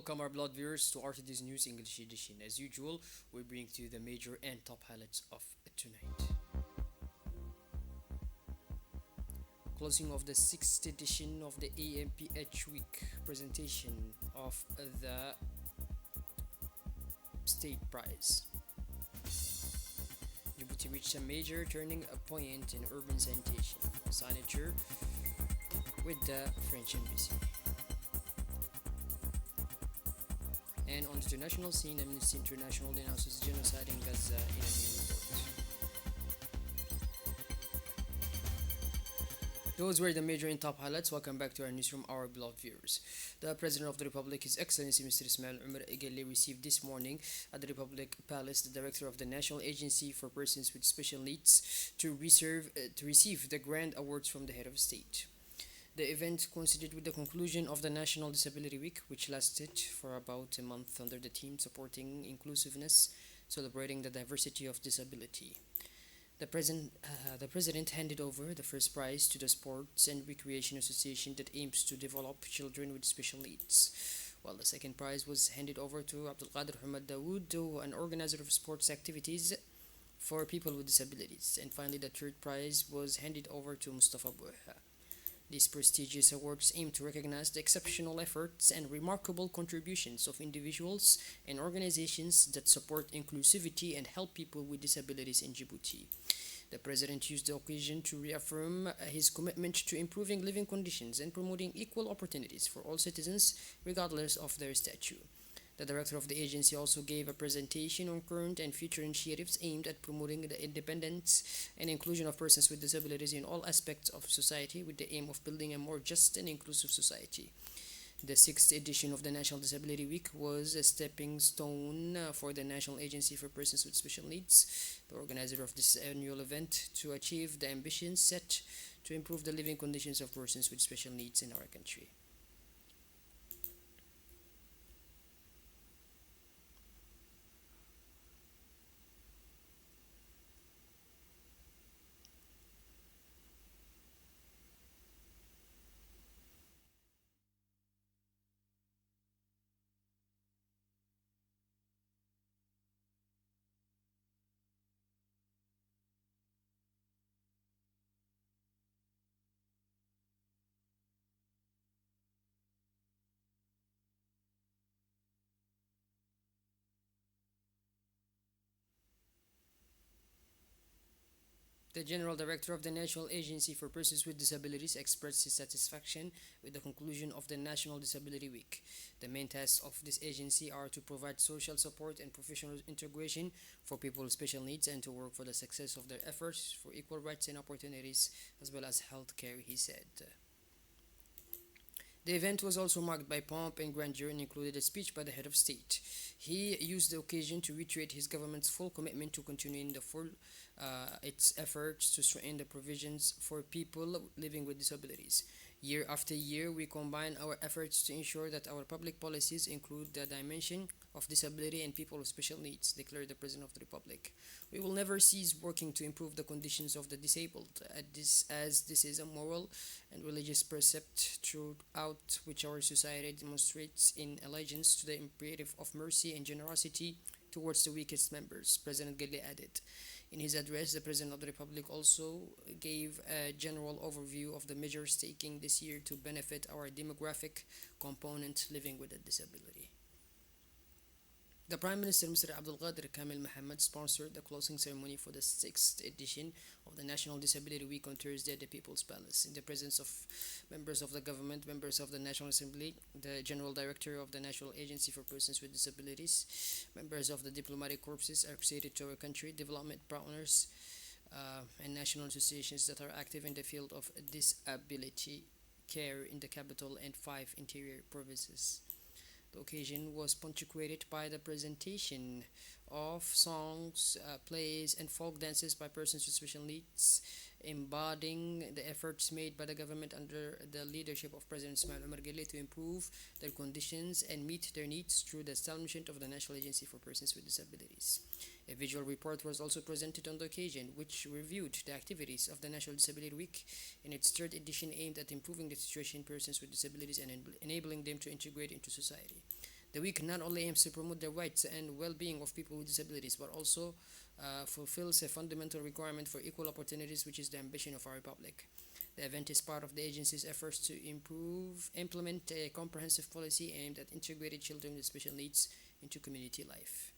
welcome our blood viewers to RTD's News English edition. As usual, we bring to you the major and top highlights of tonight. Closing of the sixth edition of the AMPH Week presentation of the State Prize. Djibouti reached a major turning point in urban sanitation. Signature with the French Embassy. And on the international scene, Amnesty International denounces genocide in Gaza in a new report. Those were the major and top highlights. Welcome back to our newsroom, our beloved viewers. The President of the Republic, His Excellency Mr. Ismail Umar Gelle, received this morning at the Republic Palace the Director of the National Agency for Persons with Special Needs to receive the grand awards from the Head of State. The event coincided with the conclusion of the National Disability Week, which lasted for about a month under the theme Supporting Inclusiveness, Celebrating the Diversity of Disability. The president handed over the first prize to the Sports and Recreation Association that aims to develop children with special needs, while the second prize was handed over to Abdul Qadir Hamad Dawood, an organizer of sports activities for people with disabilities. And finally, the third prize was handed over to Mustafa Bouha. These prestigious awards aim to recognize the exceptional efforts and remarkable contributions of individuals and organizations that support inclusivity and help people with disabilities in Djibouti. The President used the occasion to reaffirm his commitment to improving living conditions and promoting equal opportunities for all citizens, regardless of their stature. The director of the agency also gave a presentation on current and future initiatives aimed at promoting the independence and inclusion of persons with disabilities in all aspects of society with the aim of building a more just and inclusive society. The sixth edition of the National Disability Week was a stepping stone for the National Agency for Persons with Special Needs, the organizer of this annual event, to achieve the ambitions set to improve the living conditions of persons with special needs in our country. The General Director of the National Agency for Persons with Disabilities expressed his satisfaction with the conclusion of the National Disability Week. The main tasks of this agency are to provide social support and professional integration for people with special needs and to work for the success of their efforts for equal rights and opportunities as well as health care, he said. The event was also marked by pomp and grandeur and included a speech by the head of state. He used the occasion to reiterate his government's full commitment to continuing its efforts to strengthen the provisions for people living with disabilities. Year after year, we combine our efforts to ensure that our public policies include the dimension of disability and people with special needs, declared the President of the Republic. We will never cease working to improve the conditions of the disabled, as this is a moral and religious precept throughout which our society demonstrates in allegiance to the imperative of mercy and generosity towards the weakest members, President Gelle added. In his address, the President of the Republic also gave a general overview of the measures taken this year to benefit our demographic component living with a disability. The Prime Minister, Mr. Abdul Qadir Kamil Mohammed, sponsored the closing ceremony for the sixth edition of the National Disability Week on Thursday at the People's Palace, in the presence of members of the government, members of the National Assembly, the General Director of the National Agency for Persons with Disabilities, members of the diplomatic corpses associated to our country, development partners, and national associations that are active in the field of disability care in the capital and 5 interior provinces. The occasion was punctuated by the presentation of songs, plays, and folk dances by persons with special needs, embodying the efforts made by the government under the leadership of President Ismail Omar Guelleh to improve their conditions and meet their needs through the establishment of the National Agency for Persons with Disabilities. A visual report was also presented on the occasion, which reviewed the activities of the National Disability Week in its third edition aimed at improving the situation of persons with disabilities and enabling them to integrate into society. The week not only aims to promote the rights and well-being of people with disabilities, but also fulfills a fundamental requirement for equal opportunities, which is the ambition of our republic. The event is part of the agency's efforts to implement a comprehensive policy aimed at integrating children with special needs into community life.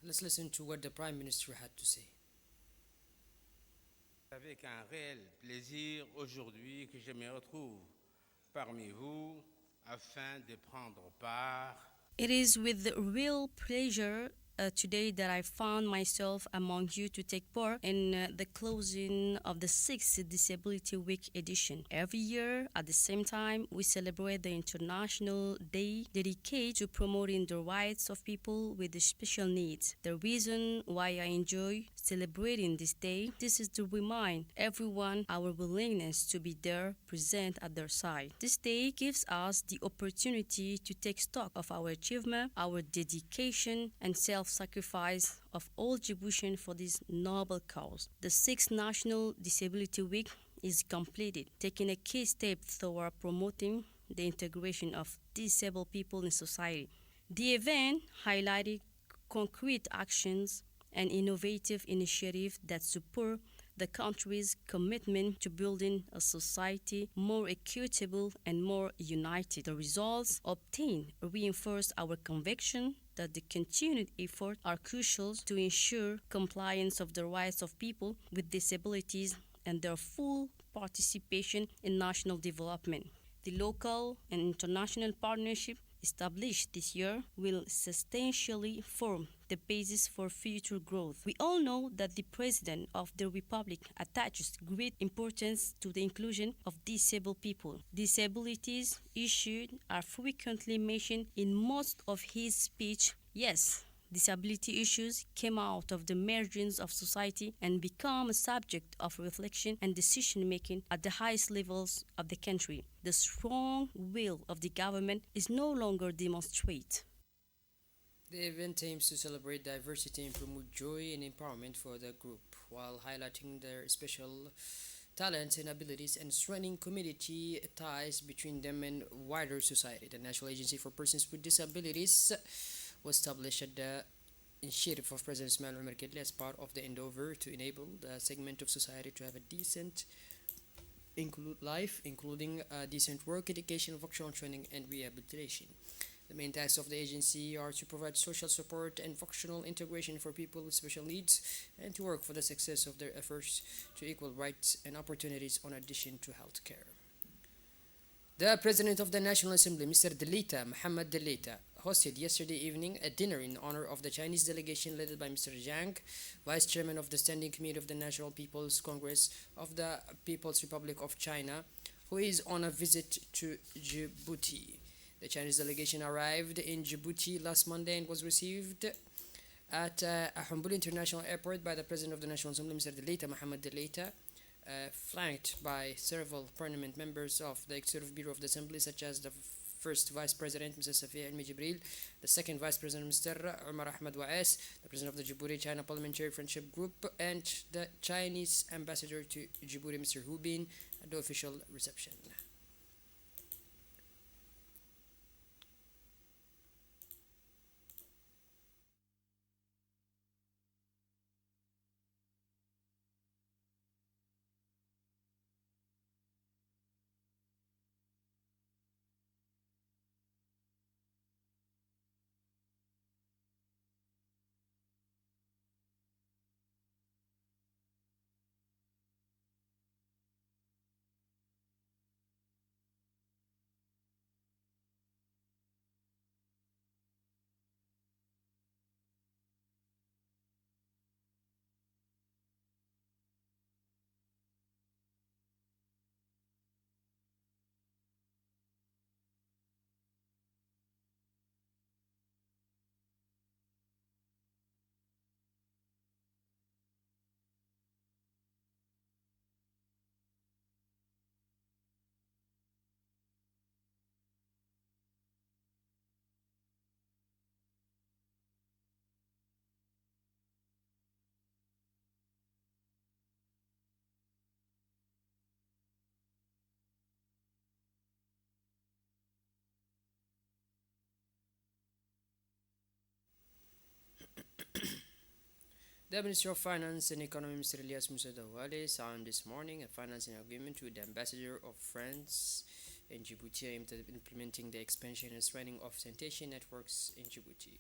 Let's listen to what the Prime Minister had to say. Avec un réel plaisir aujourd'hui que je me retrouve parmi vous afin de prendre part. It is with real pleasure today that I found myself among you to take part in the closing of the sixth Disability Week edition. Every year, at the same time, we celebrate the International Day dedicated to promoting the rights of people with special needs. The reason why I enjoy celebrating this day, this is to remind everyone our willingness to be there, present at their side. This day gives us the opportunity to take stock of our achievement, our dedication, and self-sacrifice of all Djiboutians for this noble cause. The sixth National Disability Week is completed, taking a key step toward promoting the integration of disabled people in society. The event highlighted concrete actions and innovative initiatives that support the country's commitment to building a society more equitable and more united. The results obtained reinforce our conviction that the continued efforts are crucial to ensure compliance of the rights of people with disabilities and their full participation in national development. The local and international partnership established this year will substantially form the basis for future growth. We all know that the President of the Republic attaches great importance to the inclusion of disabled people. Disabilities issues are frequently mentioned in most of his speech. Yes, disability issues came out of the margins of society and become a subject of reflection and decision-making at the highest levels of the country. The strong will of the government is no longer demonstrated. The event aims to celebrate diversity and promote joy and empowerment for the group while highlighting their special talents and abilities and strengthening community ties between them and wider society. The National Agency for Persons with Disabilities was established at the initiative of President Ismail Omar Kidli as part of the endeavor to enable the segment of society to have a decent life, including decent work, education, vocational training, and rehabilitation. The main tasks of the agency are to provide social support and functional integration for people with special needs and to work for the success of their efforts to equal rights and opportunities in addition to health care. The President of the National Assembly, Mr. Delita, Mohammed Delita, hosted yesterday evening a dinner in honor of the Chinese delegation led by Mr. Zhang, Vice Chairman of the Standing Committee of the National People's Congress of the People's Republic of China, who is on a visit to Djibouti. The Chinese delegation arrived in Djibouti last Monday and was received at Ahambuli International Airport by the President of the National Assembly, Mr. Delita, Mohammed Delita, flanked by several parliament members of the Executive Bureau of the Assembly, such as the first Vice President, Mrs. Safia Almi Jibril, the second Vice President, Mr. Umar Ahmad Wa'as, the President of the Djibouti-China Parliamentary Friendship Group, and the Chinese Ambassador to Djibouti, Mr. Hu Bin, at the official reception. The Minister of Finance and Economy, Mr. Elias Moussa Dawale, signed this morning a financing agreement with the Ambassador of France in Djibouti aimed at implementing the expansion and strengthening of sanitation networks in Djibouti.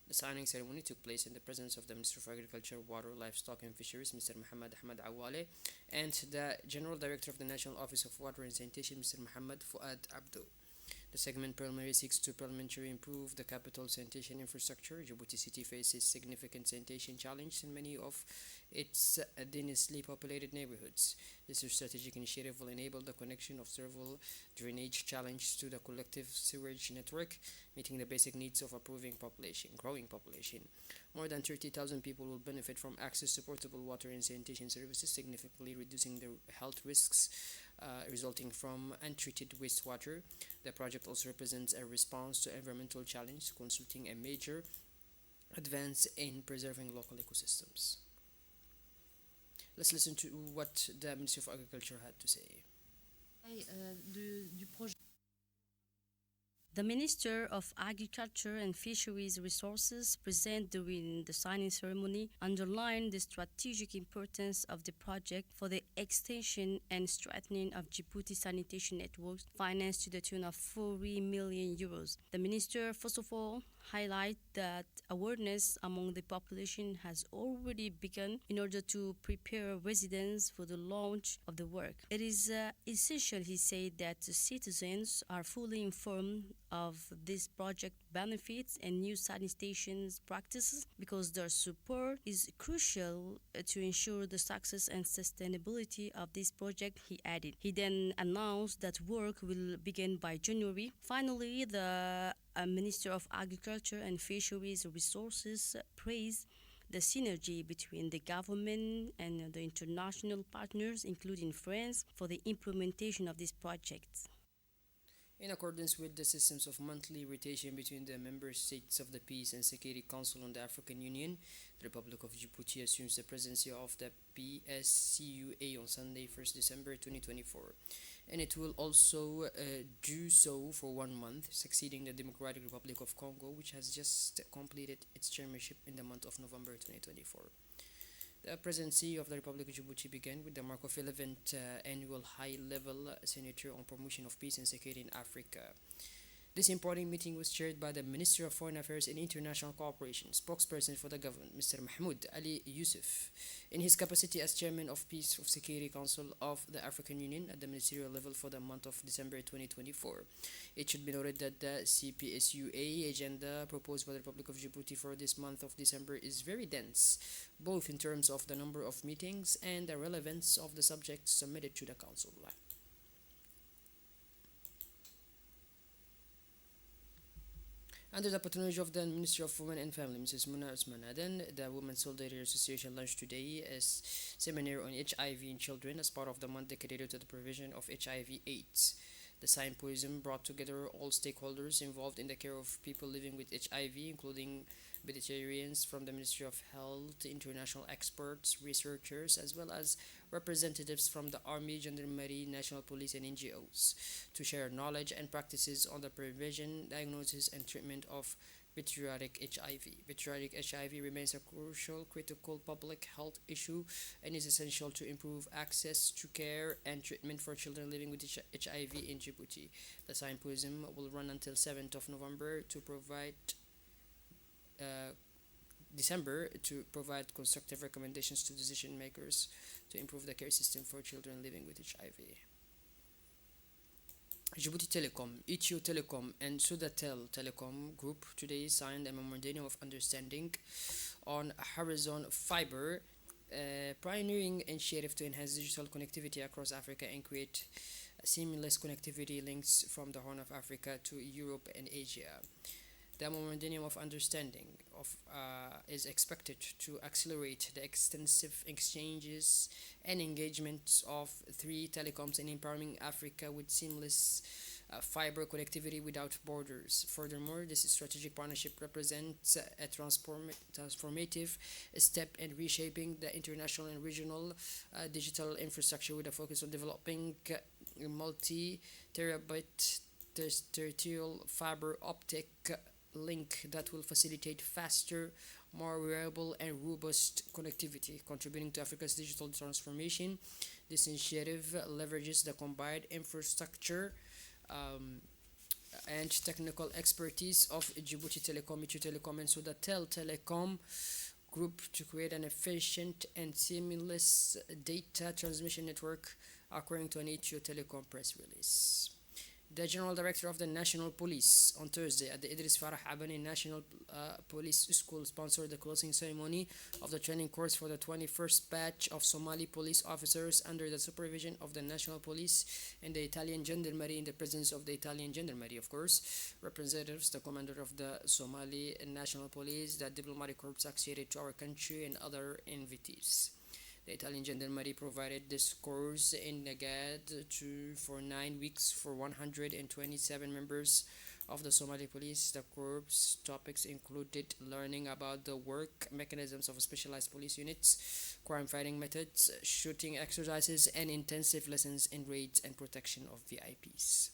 The signing ceremony took place in the presence of the Minister of Agriculture, Water, Livestock and Fisheries, Mr. Muhammad Ahmad Awale, and the General Director of the National Office of Water and Sanitation, Mr. Muhammad Fuad Abdo. The segment primarily seeks to parliamentary improve the capital sanitation infrastructure. Djibouti City faces significant sanitation challenges in many of its densely populated neighborhoods. This strategic initiative will enable the connection of several drainage challenges to the collective sewage network, meeting the basic needs of a growing population. More than 30,000 people will benefit from access to portable water and sanitation services, significantly reducing the health risks resulting from untreated wastewater. The project also represents a response to environmental challenge, constituting a major advance in preserving local ecosystems. Let's listen to what the Ministry of Agriculture had to say. The Minister of Agriculture and Fisheries Resources, present during the signing ceremony, underlined the strategic importance of the project for the extension and strengthening of Djibouti sanitation networks, financed to the tune of 40 million euros. The Minister, first of all, highlighted that awareness among the population has already begun in order to prepare residents for the launch of the work. It is essential, he said, that the citizens are fully informed of this project benefits and new sanitation practices, because their support is crucial to ensure the success and sustainability of this project, he added. He then announced that work will begin by January. Finally, the Minister of Agriculture and Fisheries Resources praised the synergy between the government and the international partners, including France, for the implementation of this project. In accordance with the systems of monthly rotation between the member states of the Peace and Security Council and the African Union, the Republic of Djibouti assumes the presidency of the PSCUA on Sunday, 1st December 2024, and it will also do so for 1 month, succeeding the Democratic Republic of Congo, which has just completed its chairmanship in the month of November 2024. The presidency of the Republic of Djibouti began with the mark of 11th annual high-level Senator on Promotion of Peace and Security in Africa. This important meeting was chaired by the Minister of Foreign Affairs and International Cooperation, spokesperson for the government, Mr. Mahmoud Ali Yusuf, in his capacity as Chairman of Peace of Security Council of the African Union at the ministerial level for the month of December 2024. It should be noted that the CPSUA agenda proposed by the Republic of Djibouti for this month of December is very dense, both in terms of the number of meetings and the relevance of the subjects submitted to the Council. Under the patronage of the Ministry of Women and Family, Mrs. Muna Usman Aden, the Women's Solidarity Association launched today a seminar on HIV in children as part of the month dedicated to the prevention of HIV/AIDS. The symposium brought together all stakeholders involved in the care of people living with HIV, including Mediterraneans from the Ministry of Health, international experts, researchers, as well as representatives from the Army, Gendarmerie, National Police, and NGOs to share knowledge and practices on the prevention, diagnosis, and treatment of patriotic HIV. Patriotic HIV remains a crucial, critical public health issue and is essential to improve access to care and treatment for children living with HIV in Djibouti. The symposium will run until 7th of November to provide uh, December to provide constructive recommendations to decision makers to improve the care system for children living with HIV. Djibouti Telecom, Ethio Telecom, and Sudatel Telecom Group today signed a memorandum of understanding on Horizon Fiber, a pioneering initiative to enhance digital connectivity across Africa and create seamless connectivity links from the Horn of Africa to Europe and Asia. The Memorandum of Understanding is expected to accelerate the extensive exchanges and engagements of three telecoms in empowering Africa with seamless fiber connectivity without borders. Furthermore, this strategic partnership represents a transformative step in reshaping the international and regional digital infrastructure with a focus on developing multi terabit terrestrial fiber optic link that will facilitate faster, more reliable, and robust connectivity, contributing to Africa's digital transformation. This initiative leverages the combined infrastructure um, and technical expertise of Djibouti Telecom, Ethio Telecom, and Sudatel Telecom Group to create an efficient and seamless data transmission network, according to an Ethio Telecom press release. The General Director of the National Police on Thursday at the Idris Farah Abani National Police School sponsored the closing ceremony of the training course for the 21st batch of Somali police officers under the supervision of the National Police and the Italian Gendarmerie in the presence of the Italian Gendarmerie, of course, representatives, the commander of the Somali National Police, the diplomatic corps associated to our country, and other invitees. The Italian Gendarmerie provided this course in Nagad for 9 weeks for 127 members of the Somali police. The corps topics included learning about the work mechanisms of specialized police units, crime fighting methods, shooting exercises, and intensive lessons in raids and protection of VIPs.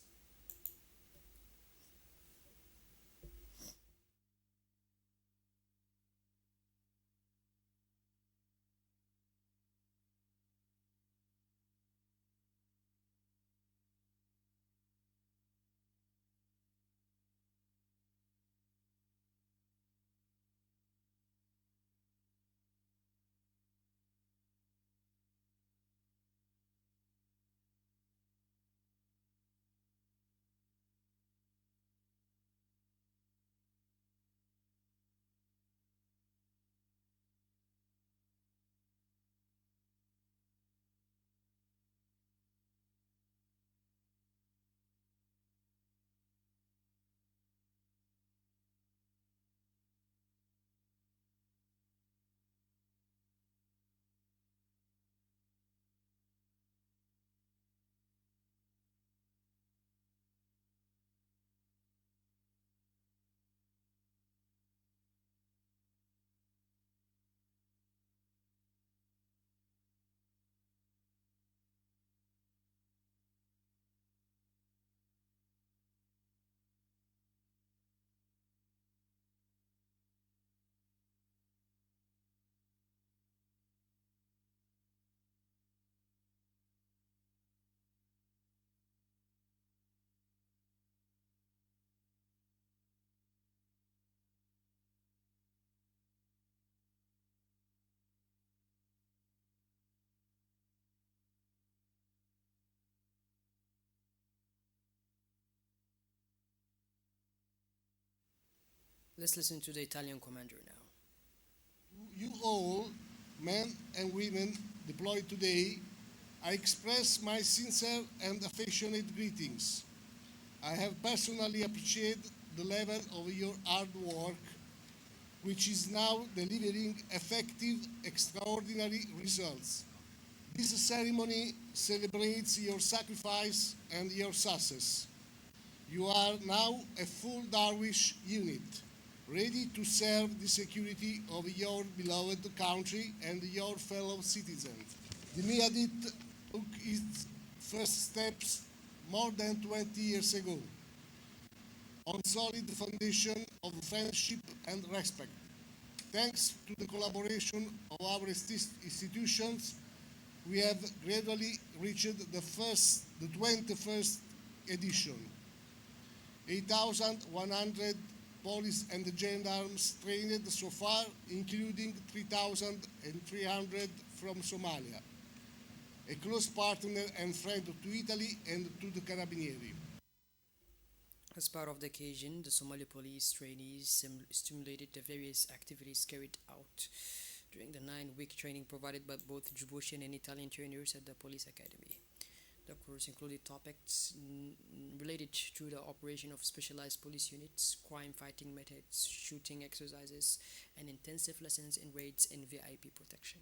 Let's listen to the Italian commander now. You all, men and women deployed today, I express my sincere and affectionate greetings. I have personally appreciated the level of your hard work, which is now delivering effective, extraordinary results. This ceremony celebrates your sacrifice and your success. You are now a full Darwish unit, ready to serve the security of your beloved country and your fellow citizens. The Miadit took its first steps more than 20 years ago on solid foundation of friendship and respect. Thanks to the collaboration of our institutions, we have gradually reached the 21st edition. 8,100 police and gendarmes trained so far, including 3,300 from Somalia, a close partner and friend to Italy and to the Carabinieri. As part of the occasion, the Somali police trainees stimulated the various activities carried out during the 9-week training provided by both Djiboutian and Italian trainers at the police academy. The course included topics related to the operation of specialized police units, crime-fighting methods, shooting exercises, and intensive lessons in raids and VIP protection.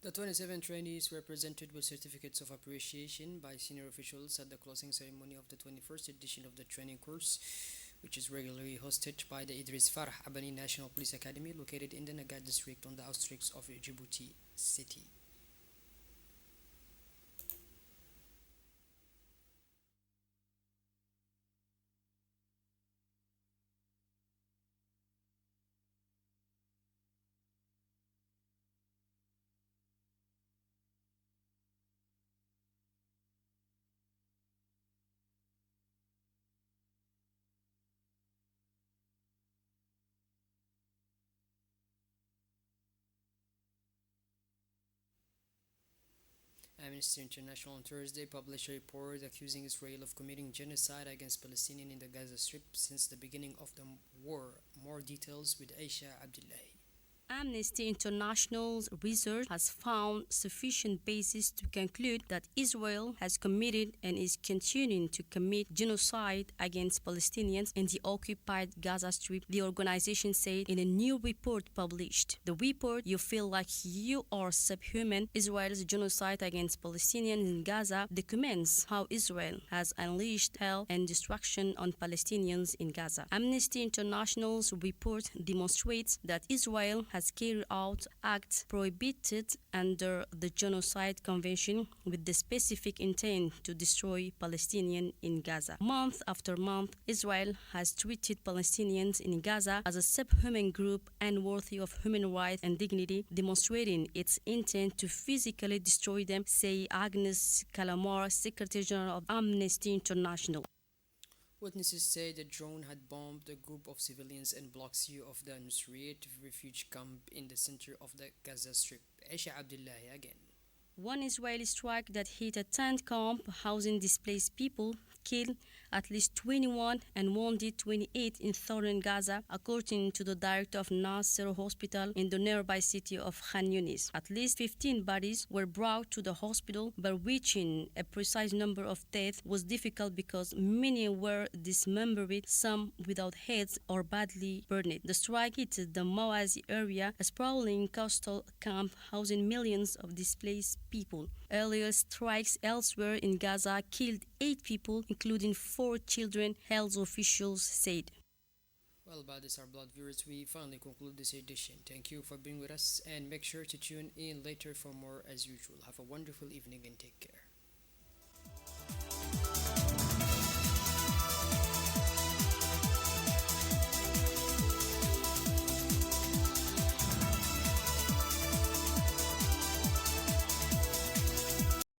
The 27 trainees were presented with certificates of appreciation by senior officials at the closing ceremony of the 21st edition of the training course, which is regularly hosted by the Idris Farah Abani National Police Academy located in the Nagat district on the outskirts of Djibouti city. Amnesty International on Thursday published a report accusing Israel of committing genocide against Palestinians in the Gaza Strip since the beginning of the war. More details with Aisha Abdullahi. Amnesty International's research has found sufficient basis to conclude that Israel has committed and is continuing to commit genocide against Palestinians in the occupied Gaza Strip, the organization said in a new report published. The report, "You Feel Like You Are Subhuman: Israel's Genocide Against Palestinians in Gaza," documents how Israel has unleashed hell and destruction on Palestinians in Gaza. Amnesty International's report demonstrates that Israel has carried out acts prohibited under the Genocide Convention with the specific intent to destroy Palestinians in Gaza. Month after month, Israel has treated Palestinians in Gaza as a subhuman group unworthy of human rights and dignity, demonstrating its intent to physically destroy them, say Agnes Kalamar, Secretary General of Amnesty International. Witnesses say the drone had bombed a group of civilians in Block C of the Nusriyyat refugee camp in the center of the Gaza Strip. Aisha Abdullahi again. One Israeli strike that hit a tent camp housing displaced people killed at least 21 and wounded 28 in southern Gaza, according to the director of Nasser Hospital in the nearby city of Khan Yunis. At least 15 bodies were brought to the hospital, but reaching a precise number of deaths was difficult because many were dismembered, some without heads or badly burned. The strike hit the Mawazi area, a sprawling coastal camp housing millions of displaced people. people. Earlier strikes elsewhere in Gaza killed 8 people, including 4 children, health officials said. Well, by this, our blood viewers, we finally conclude this edition. Thank you for being with us, and make sure to tune in later for more as usual. Have a wonderful evening and take care.